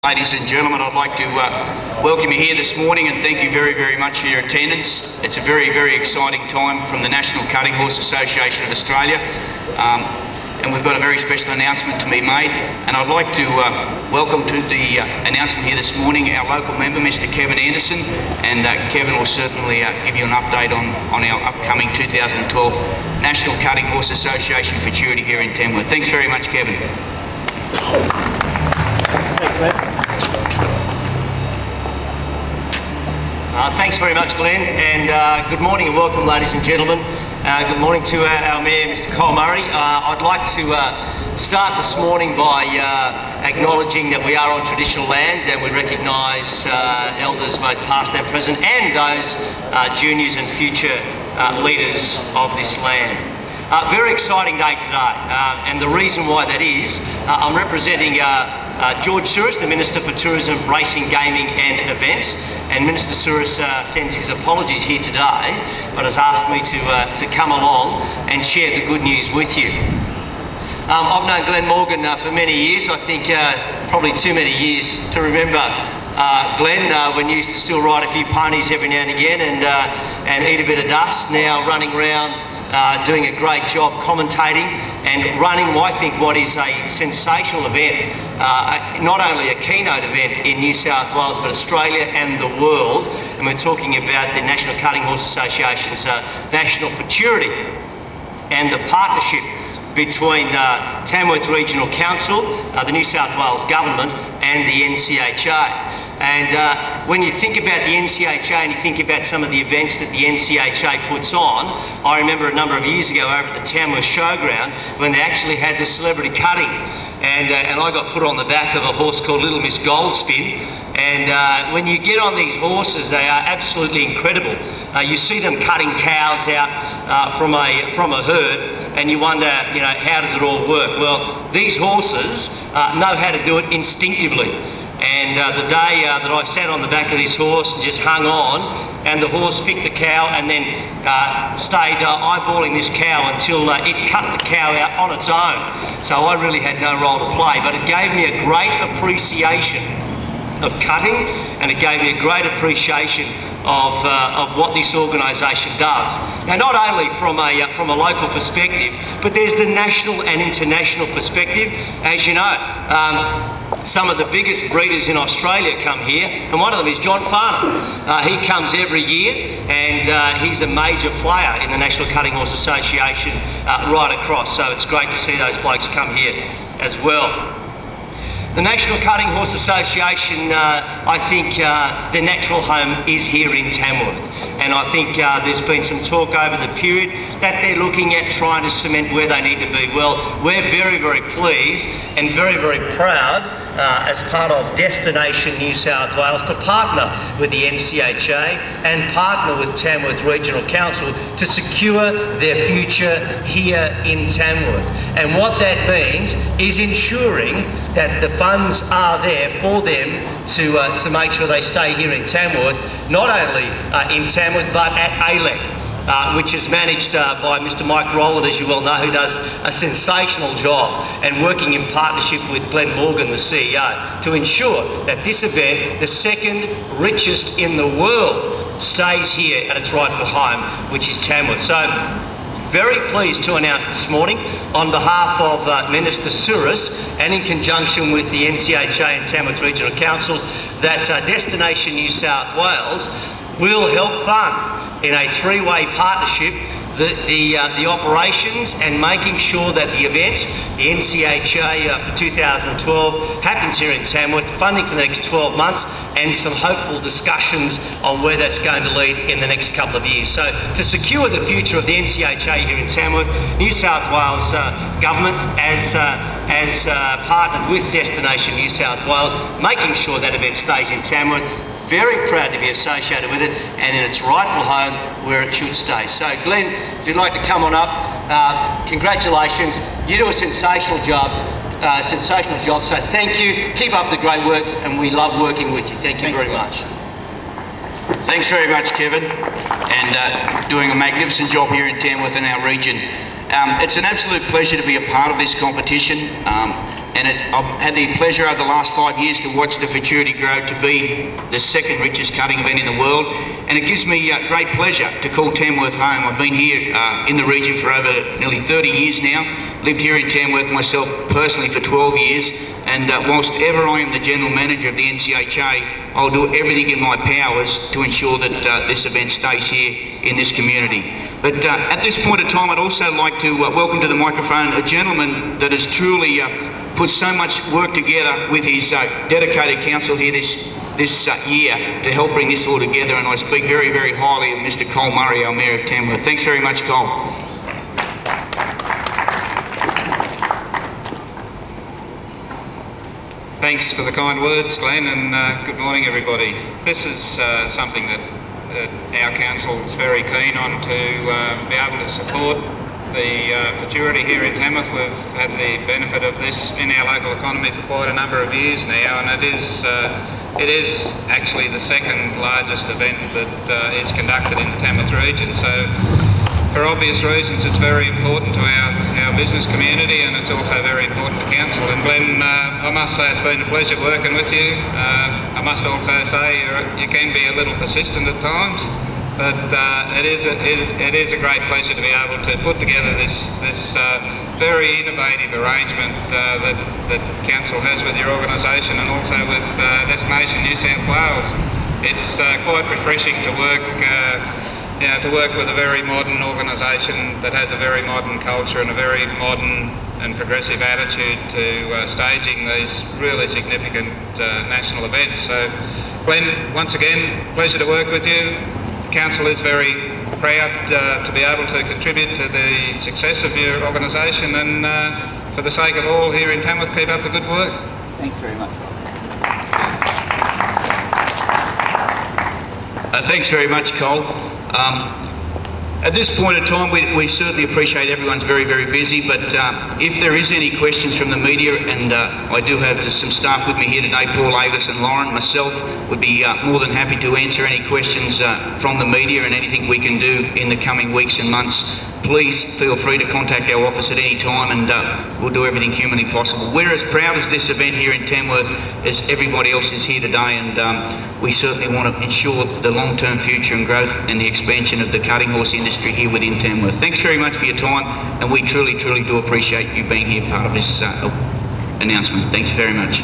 Ladies and gentlemen, I'd like to welcome you here this morning and thank you very, very much for your attendance. It's a very, very exciting time from the National Cutting Horse Association of Australia, and we've got a very special announcement to be made. And I'd like to welcome to the announcement here this morning our local member, Mr. Kevin Anderson, and Kevin will certainly give you an update on our upcoming 2012 National Cutting Horse Association Futurity here in Tamworth. Thanks very much, Kevin. Thanks, Glenn. Thanks very much, Glenn, and good morning and welcome, ladies and gentlemen. Good morning to our Mayor, Mr. Cole Murray. I'd like to start this morning by acknowledging that we are on traditional land and we recognise elders both past and present and those juniors and future leaders of this land. Very exciting day today, and the reason why that is, I'm representing George Souris, the Minister for Tourism, Racing, Gaming and Events, and Minister Souris sends his apologies here today, but has asked me to come along and share the good news with you. I've known Glenn Morgan for many years. I think probably too many years to remember Glenn when you used to still ride a few ponies every now and again and eat a bit of dust. Now running around doing a great job commentating and running, I think, what is a sensational event, not only a keynote event in New South Wales but Australia and the world, and we're talking about the National Cutting Horse Association's National Futurity and the partnership between Tamworth Regional Council, the New South Wales Government and the NCHA. And when you think about the NCHA and you think about some of the events that the NCHA puts on, I remember a number of years ago over at the Tamworth Showground when they actually had the celebrity cutting, and I got put on the back of a horse called Little Miss Goldspin. And when you get on these horses, they are absolutely incredible. You see them cutting cows out from a herd, and you wonder, you know, how does it all work? Well, these horses know how to do it instinctively. And the day that I sat on the back of this horse and just hung on, and the horse picked the cow and then stayed eyeballing this cow until it cut the cow out on its own. So I really had no role to play, but it gave me a great appreciation of cutting, and it gave me a great appreciation of what this organisation does. Now, not only from a local perspective, but there's the national and international perspective. As you know, some of the biggest breeders in Australia come here, and one of them is John Farnham. He comes every year, and he's a major player in the National Cutting Horse Association right across, so it's great to see those blokes come here as well. The National Cutting Horse Association, I think their natural home is here in Tamworth, and I think there's been some talk over the period that they're looking at trying to cement where they need to be. Well, we're very, very pleased and very, very proud as part of Destination New South Wales to partner with the NCHA and partner with Tamworth Regional Council to secure their future here in Tamworth. And what that means is ensuring that the funds are there for them to make sure they stay here in Tamworth, not only in Tamworth but at ALEC, which is managed by Mr. Mike Rowland, as you well know, who does a sensational job, and working in partnership with Glenn Morgan, the CEO, to ensure that this event, the second richest in the world, stays here at its rightful home, which is Tamworth. So, very pleased to announce this morning on behalf of Minister Souris and in conjunction with the NCHA and Tamworth Regional Council that Destination New South Wales will help fund in a three-way partnership the operations and making sure that the event, the NCHA for 2012, happens here in Tamworth, funding for the next 12 months and some hopeful discussions on where that's going to lead in the next couple of years. So to secure the future of the NCHA here in Tamworth, New South Wales Government has partnered with Destination New South Wales, making sure that event stays in Tamworth. Very proud to be associated with it and in its rightful home where it should stay. So Glenn, if you'd like to come on up, congratulations. You do a sensational job, so thank you. Keep up the great work, and we love working with you. Thank you very much. Thanks very much, Kevin, and doing a magnificent job here in Tamworth and our region. It's an absolute pleasure to be a part of this competition. and I've had the pleasure over the last 5 years to watch the futurity grow to be the second richest cutting event in the world, and it gives me great pleasure to call Tamworth home. I've been here in the region for over nearly 30 years now, lived here in Tamworth myself personally for 12 years, and whilst ever I am the General Manager of the NCHA, I'll do everything in my powers to ensure that this event stays here in this community. But at this point in time, I'd also like to welcome to the microphone a gentleman that has truly put so much work together with his dedicated council here this year to help bring this all together, and I speak very, very highly of Mr. Cole Murray, our Mayor of Tamworth. Thanks very much, Cole. Thanks for the kind words, Glenn, and good morning, everybody. This is something that our council is very keen on, to be able to support the futurity here in Tamworth. We've had the benefit of this in our local economy for quite a number of years now, and it is actually the second largest event that is conducted in the Tamworth region. So, for obvious reasons, it's very important to our business community, and it's also very important to council. And Glenn, I must say it's been a pleasure working with you. I must also say you can be a little persistent at times, but it is a great pleasure to be able to put together this very innovative arrangement that council has with your organisation, and also with Destination New South Wales. It's quite refreshing to work with a very modern organisation that has a very modern culture and a very modern and progressive attitude to staging these really significant national events. So, Glenn, once again, pleasure to work with you. The council is very proud to be able to contribute to the success of your organisation, and for the sake of all here in Tamworth, keep up the good work. Thanks very much. Thanks very much, Cole. At this point in time, we certainly appreciate everyone's very, very busy, but if there is any questions from the media, and I do have some staff with me here today, Paul Avis and Lauren, myself would be more than happy to answer any questions from the media, and anything we can do in the coming weeks and months. Please feel free to contact our office at any time, and we'll do everything humanly possible. We're as proud as this event here in Tamworth as everybody else is here today, and we certainly want to ensure the long-term future and growth and the expansion of the cutting horse industry here within Tamworth. Thanks very much for your time, and we truly, truly do appreciate you being here, part of this announcement. Thanks very much.